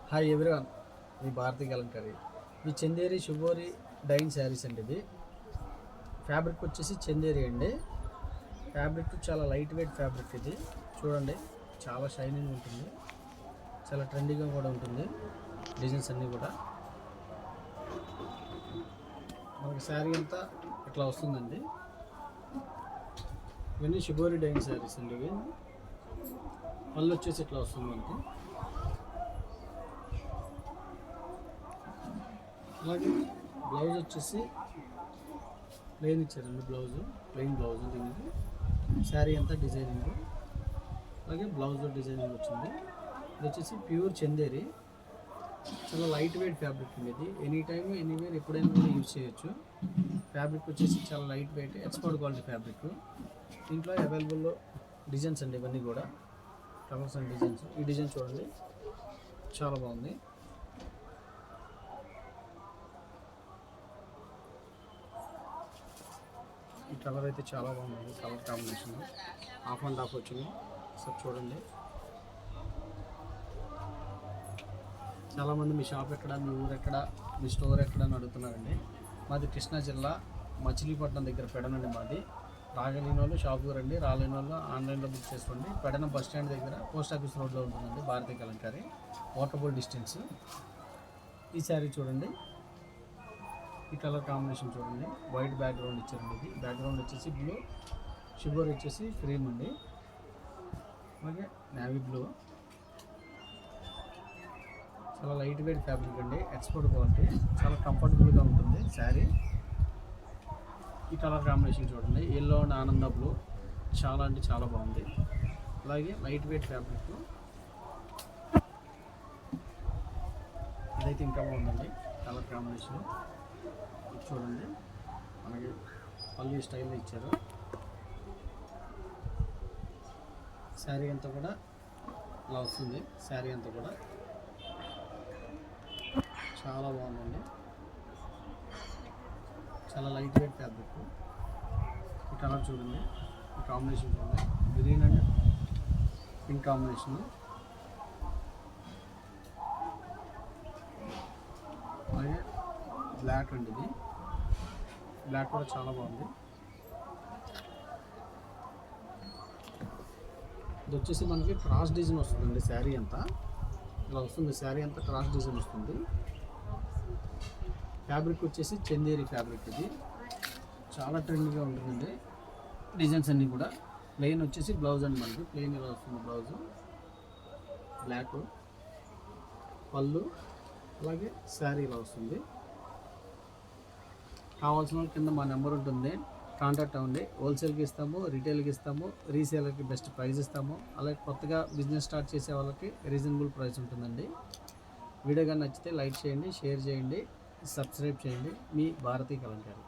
Hi everyone, మీ భారతీ కలంకారీ. ఇది Chanderi శుభోరి dyne saris అండి. ఇది ఫ్యాబ్రిక్ వచ్చేసి చందేరి అండి. ఫ్యాబ్రిక్ చాలా లైట్ వెయిట్ ఫ్యాబ్రిక్. ఇది చూడండి, చాలా షైనింగ్ ఉంటుంది, చాలా ట్రెండీగా కూడా ఉంటుంది. డిజైన్స్ అన్నీ కూడా మనకి శారీ అంతా ఇట్లా వస్తుందండి. ఇవన్నీ శుభోరి డైన్ శారీస్ అండి. ఇవి పళ్ళు వచ్చేసి ఇట్లా వస్తుంది మనకి. అలాగే బ్లౌజ్ వచ్చేసి ప్లెయిన్ ఇచ్చారండి. ప్లెయిన్ బ్లౌజ్ దీనికి. శారీ అంతా డిజైనింగ్, అలాగే బ్లౌజ్ డిజైనింగ్ వచ్చింది. ఇది వచ్చేసి ప్యూర్ చందేరి, చాలా లైట్ వెయిట్ ఫ్యాబ్రిక్ అండి. ఇది ఎనీ టైమ్ ఎనీవేర్ ఎప్పుడైనా కూడా యూజ్ చేయొచ్చు. ఫ్యాబ్రిక్ వచ్చేసి చాలా light weight, expert quality fabric. దీంట్లో అవైలబుల్ డిజైన్స్ అండి. ఇవన్నీ కూడా కలర్స్ అండ్ డిజైన్స్. ఈ డిజైన్ చూడండి, చాలా బాగుంది. ఈ కలర్ అయితే చాలా బాగుంది. Colour combination of and of వచ్చింది. సార్ చూడండి, చాలామంది మీ షాప్ ఎక్కడ, మీ ఊరు ఎక్కడ, మీ స్టోర్ ఎక్కడ అని అడుగుతున్నారండి. మాది కృష్ణా జిల్లా మచిలీపట్నం దగ్గర పెడనండి మాది. రాగలేని వాళ్ళు షాప్కి రండి, రాలేని వాళ్ళు ఆన్లైన్లో బుక్ చేసుకోండి. పెడన బస్ స్టాండ్ దగ్గర పోస్ట్ ఆఫీస్ రోడ్లో ఉంటుందండి భారతీ కలంకారీ. Walkable distance. ఈ శారీ చూడండి, ఈ కలర్ కాంబినేషన్ చూడండి. వైట్ బ్యాక్గ్రౌండ్ ఇచ్చారండి. ఇది బ్యాక్గ్రౌండ్ వచ్చేసి బ్లూ, షుగర్ వచ్చేసి క్రీమ్ అండి. అలాగే నేవీ బ్లూ. చాలా లైట్ వెయిట్ ఫ్యాబ్రిక్ అండి, ఎక్స్పోర్ట్ క్వాలిటీ. చాలా కంఫర్టబుల్గా ఉంటుంది శారీ. ఈ కలర్ కాంబినేషన్ చూడండి, ఎల్లో అండ్ ఆనంద బ్లూ. చాలా అంటే చాలా బాగుంది. అలాగే లైట్ వెయిట్ ఫ్యాబ్రిక్. ఇదైతే ఇంకా బాగుందండి కలర్ కాంబినేషన్. చూడండి, మనకి పల్లి స్టైల్లో ఇచ్చారు. శారీ అంతా కూడా ఇలా వస్తుంది. శారీ అంతా కూడా చాలా బాగుందండి, చాలా లైట్ వెయిట్ ఫ్యాబ్రిక్. ఈ కలర్ చూడండి, ఈ కాంబినేషన్ చూడండి, గ్రీన్ అండ్ పింక్ కాంబినేషన్. అలాగే బ్లాక్ అండి. ఇది బ్లాక్ కూడా చాలా బాగుంది. ఇది వచ్చేసి మనకి క్రాస్ డిజైన్ వస్తుందండి. శారీ అంతా ఇలా వస్తుంది. శారీ అంతా క్రాస్ డిజైన్ వస్తుంది. ఫ్యాబ్రిక్ వచ్చేసి చందేరి ఫ్యాబ్రిక్. ఇది చాలా ట్రెండ్గా ఉంటుందండి. డిజైన్స్ అన్నీ కూడా. ప్లెయిన్ వచ్చేసి బ్లౌజ్ అండి. మనకి ప్లెయిన్ ఇలా వస్తుంది బ్లౌజ్. బ్లాక్ పళ్ళు, అలాగే శారీ ఇలా వస్తుంది. కావాల్సిన కింద మా నెంబర్ ఉంటుంది, కాంటాక్ట్ అవ్వండి. హోల్సేల్కి ఇస్తాము, రీటైల్కి ఇస్తాము, రీసేలర్కి బెస్ట్ ప్రైస్ ఇస్తాము. అలాగే కొత్తగా బిజినెస్ స్టార్ట్ చేసే వాళ్ళకి రీజనబుల్ ప్రైస్ ఉంటుందండి. వీడియో కానీ నచ్చితే లైక్ చేయండి, షేర్ చేయండి, సబ్స్క్రైబ్ చేయండి. మీ భారతీ కలంకారీ.